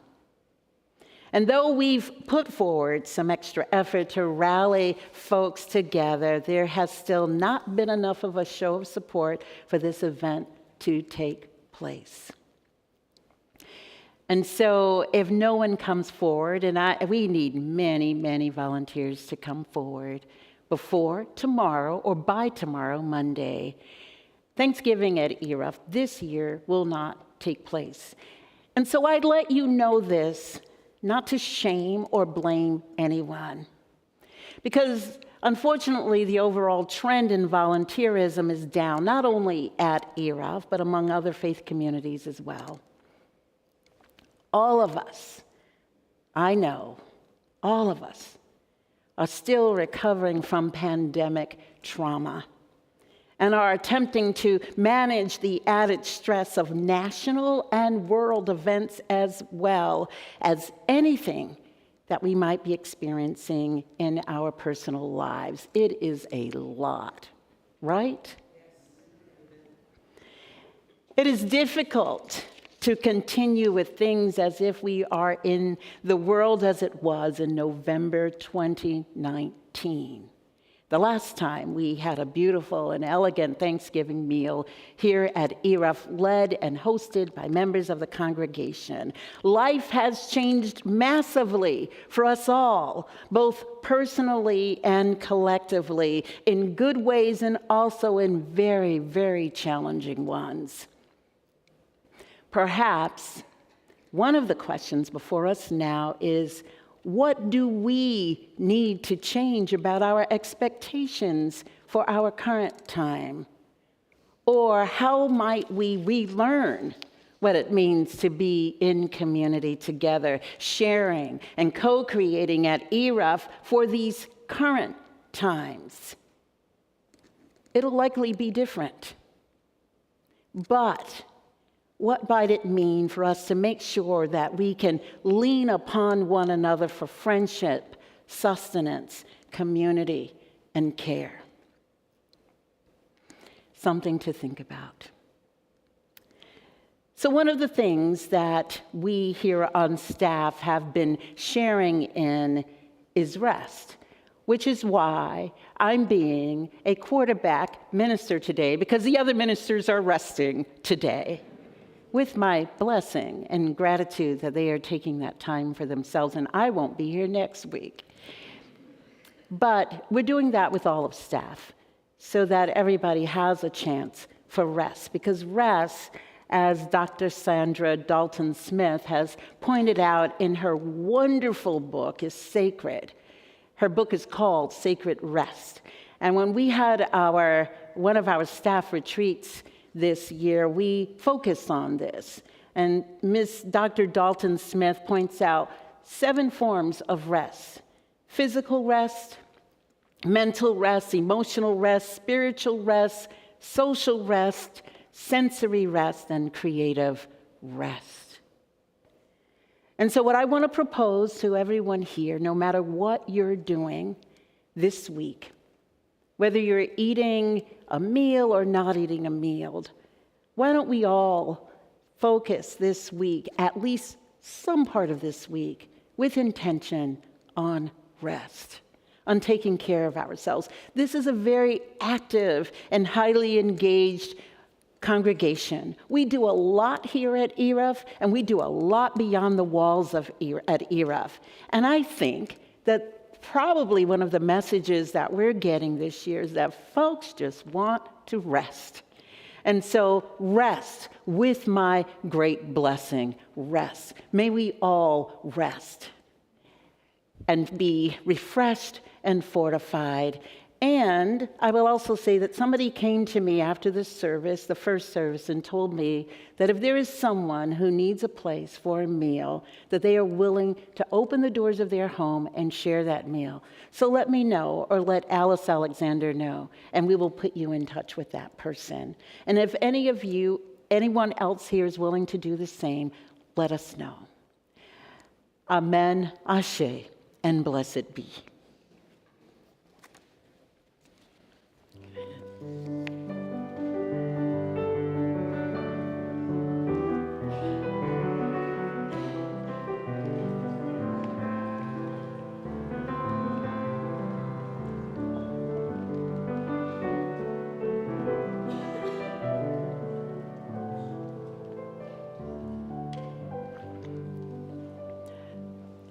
And though we've put forward some extra effort to rally folks together, there has still not been enough of a show of support for this event to take place. And so if no one comes forward, and we need many, many volunteers to come forward before tomorrow or by tomorrow, Monday, Thanksgiving at ERUUF this year will not take place. And so I'd let you know this, not to shame or blame anyone. Because unfortunately, the overall trend in volunteerism is down, not only at ERUUF, but among other faith communities as well. All of us, I know, all of us are still recovering from pandemic trauma and are attempting to manage the added stress of national and world events as well as anything that we might be experiencing in our personal lives. It is a lot, right? It is difficult to continue with things as if we are in the world as it was in November 2019. The last time we had a beautiful and elegant Thanksgiving meal here at ERUUF, led and hosted by members of the congregation. Life has changed massively for us all, both personally and collectively, in good ways and also in very, very challenging ones. Perhaps one of the questions before us now is, what do we need to change about our expectations for our current time? Or how might we relearn what it means to be in community together, sharing and co-creating at ERUUF for these current times? It'll likely be different. But what might it mean for us to make sure that we can lean upon one another for friendship, sustenance, community, and care? Something to think about. So one of the things that we here on staff have been sharing in is rest, which is why I'm being a quarterback minister today, because the other ministers are resting today, with my blessing and gratitude that they are taking that time for themselves, and I won't be here next week. But we're doing that with all of staff so that everybody has a chance for rest, because rest, as Dr. Sandra Dalton-Smith has pointed out in her wonderful book, is sacred. Her book is called Sacred Rest. And when we had one of our staff retreats this year, we focused on this. And Dr. Dalton-Smith points out 7 forms of rest: physical rest, mental rest, emotional rest, spiritual rest, social rest, sensory rest, and creative rest. And so what I want to propose to everyone here, no matter what you're doing this week, whether you're eating a meal or not eating a meal, why don't we all focus this week, at least some part of this week, with intention on rest, on taking care of ourselves. This is a very active and highly engaged congregation. We do a lot here at ERUUF, and we do a lot beyond the walls of at ERUUF. And I think that probably one of the messages that we're getting this year is that folks just want to rest. And so rest with my great blessing. Rest. May we all rest and be refreshed and fortified. And I will also say that somebody came to me after the service, the first service, and told me that if there is someone who needs a place for a meal, that they are willing to open the doors of their home and share that meal. So let me know, or let Alice Alexander know, and we will put you in touch with that person. And if anyone else here is willing to do the same, let us know. Amen, Ashe, and blessed be.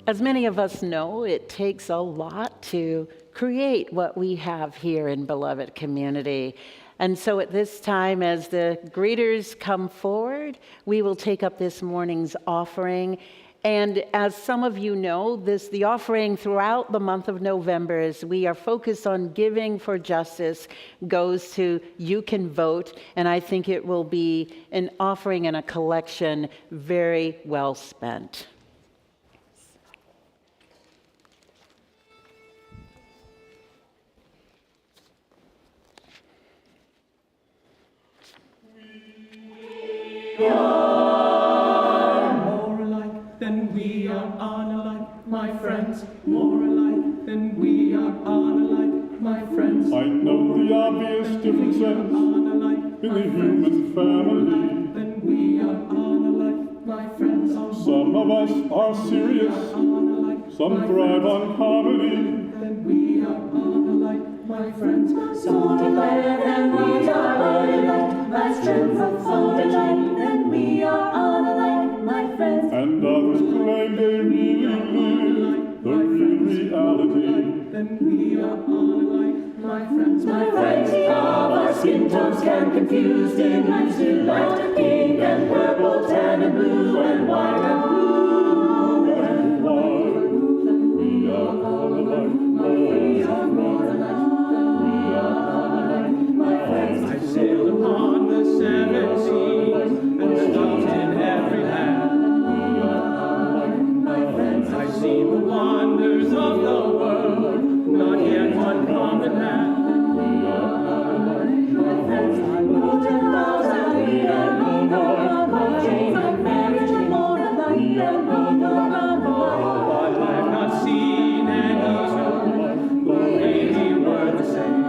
As many of us know, it takes a lot to create what we have here in beloved community. And so at this time, as the greeters come forward, we will take up this morning's offering. And as some of you know, the offering throughout the month of November, as we are focused on giving for justice, goes to You Can Vote. And I think it will be an offering and a collection very well spent. We are more alike than we are unalike, my friends. More alike than we are unalike, my friends. I know the obvious differences in the human family. Then we are unalike, my friends. Some of us are serious, some thrive on comedy. Then we are unalike, my friends. Some declare that we are unalike, my strength of alike, then we are unalike, my friends. And others claim they really live the real reality. Then we are unalike, my friends. My friends, of our skin tones can confuse difference to light, pink and purple, tan and blue and white and blue and white. Then we are unalike, my friends. More alike, we are unalike, my friends. I sailed upon the seven seas and stopped in every land. We are unalike, my friends. I've seen the wonders of the world, not yet one common land. We are unalike, my friends. More than thousand, we are more alike, like marriage and more alike, we are more alike. But I've not seen any two who really were the same.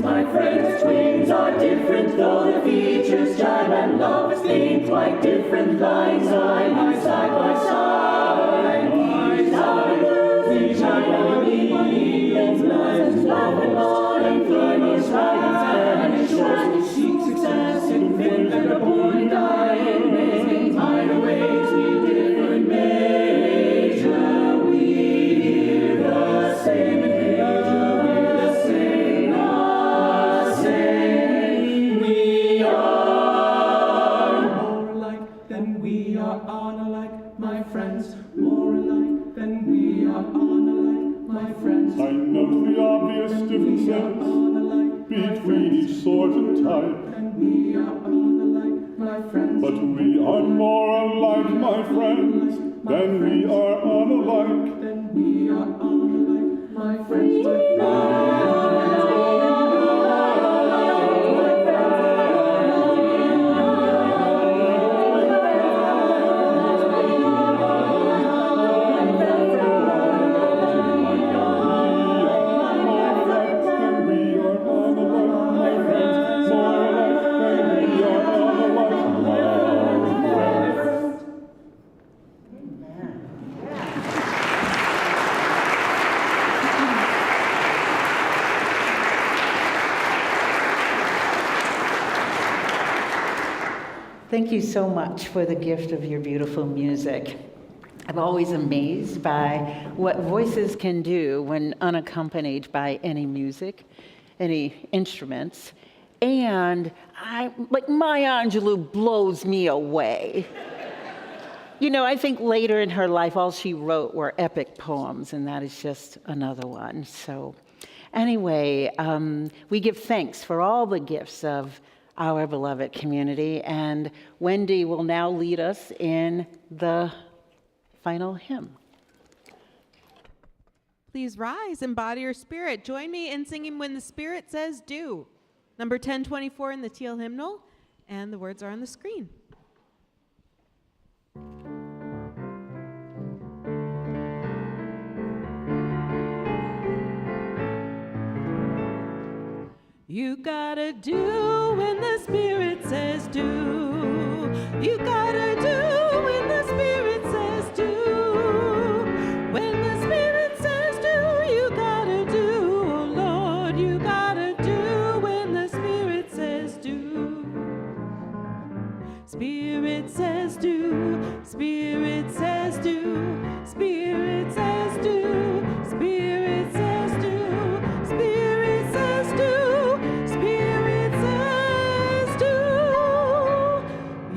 My friends, twins are different, though their features jive, and love is linked like different lines, side by side. These are these harmony, and love and Lord, and famous right, and ensures we seek success in fit and a born die in making minor ways we differ in measure. We hear the same in measure, we're the same. We are More alike than we are unalike, my friends. More alike than we are unalike, my friends. I note the obvious differences Unalike, my between each sort and type. and we are unalike, my friends. But we are more alike, my friends, than we are unalike. Then we are unalike, my friends. Thank you so much for the gift of your beautiful music. I'm always amazed by what voices can do when unaccompanied by any music, any instruments. And Maya Angelou blows me away. You know, I think later in her life, all she wrote were epic poems, and that is just another one. So anyway, we give thanks for all the gifts of our beloved community, and Wendy will now lead us in the final hymn. Please rise and body or spirit. Join me in singing When the Spirit Says Do. Number 1024 in the teal hymnal, and the words are on the screen. You gotta do when the Spirit says do. You gotta do when the Spirit says do. When the Spirit says do, you gotta do. Oh Lord, you gotta do when the Spirit says do. Spirit says do. Spirit says do. Spirit says do. Spirit says do. Spirit says do. Spirit says do.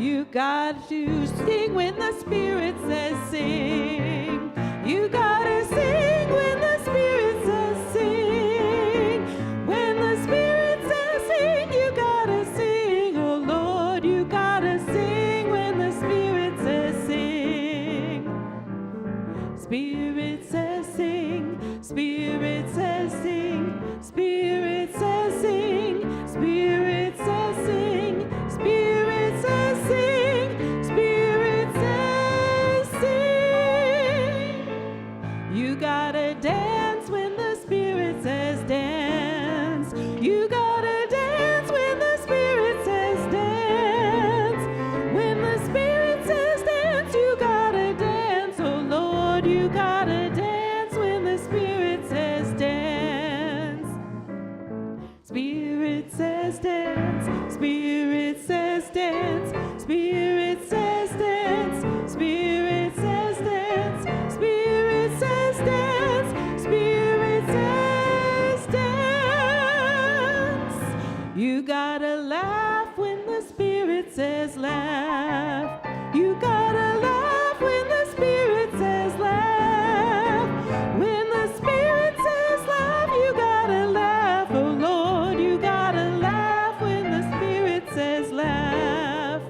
You got to sing when the Spirit says sing. You gotta sing when the Spirit says sing. When the Spirit says sing, you gotta sing. Oh Lord, you gotta sing when the Spirit says sing. Spirit says sing. Spirit says sing. Spirit says sing. Spirit says sing. Spirit says sing. Spirit says sing. You gotta dance when the Spirit says dance. You gotta dance when the Spirit says dance. When the Spirit says dance, you gotta dance. Oh Lord, you gotta dance when the Spirit says dance. Spirit says dance. Spirit says dance. Spirit says dance. Spirit says dance. Spirit says dance. Spirit says dance. You gotta laugh when the Spirit says laugh. You gotta laugh when the Spirit says laugh. When the Spirit says laugh, you gotta laugh. Oh Lord, you gotta laugh when the Spirit says laugh.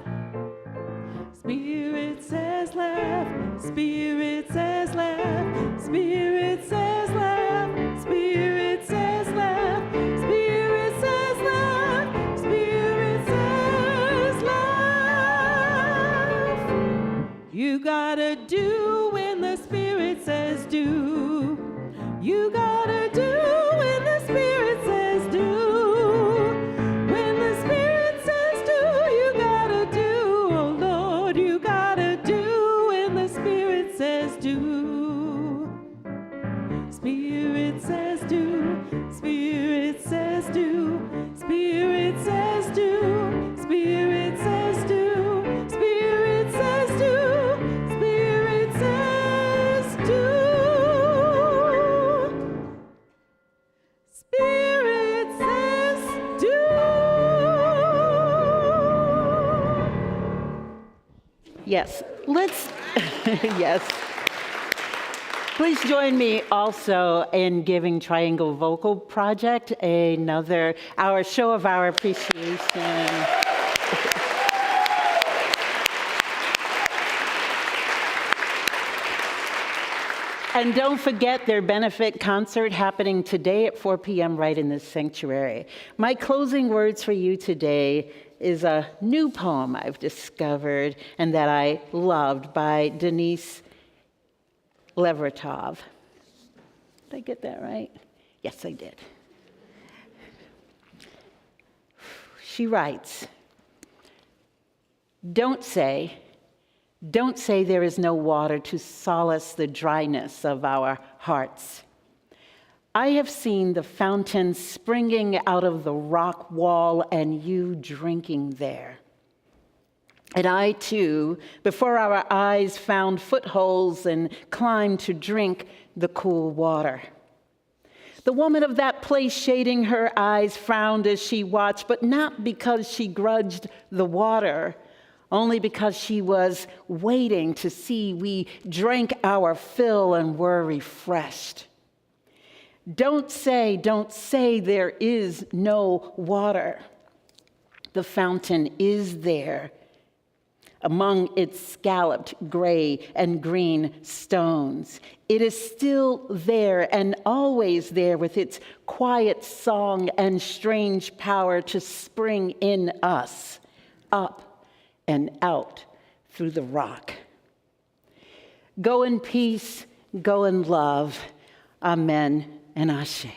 Spirit says laugh. Spirit says laugh. Spirit says laugh. Spirit says laugh. Spirit says laugh. Spirit says laugh. You gotta do when the Spirit says do. You gotta do when the Spirit says do. When the Spirit says do, you gotta do. Oh Lord, you gotta do when the Spirit says do. Spirit says do. Spirit says do. Spirit says do. Spirit says do. Spirit says do. Spirit says do. Spirit says do. Yes, let's, yes. Please join me also in giving Triangle Vocal Project our show of our appreciation. And don't forget their benefit concert happening today at 4 p.m. right in this sanctuary. My closing words for you today is a new poem I've discovered and that I loved by Denise Levertov. Did I get that right? Yes, I did. She writes, Don't say there is no water to solace the dryness of our hearts. I have seen the fountain springing out of the rock wall and you drinking there. And I too, before our eyes found footholds and climbed to drink the cool water. The woman of that place, shading her eyes, frowned as she watched, but not because she grudged the water, only because she was waiting to see we drank our fill and were refreshed. Don't say there is no water. The fountain is there, among its scalloped gray and green stones. It is still there and always there with its quiet song and strange power to spring in us, up and out through the rock. Go in peace, go in love. Amen and Ashe.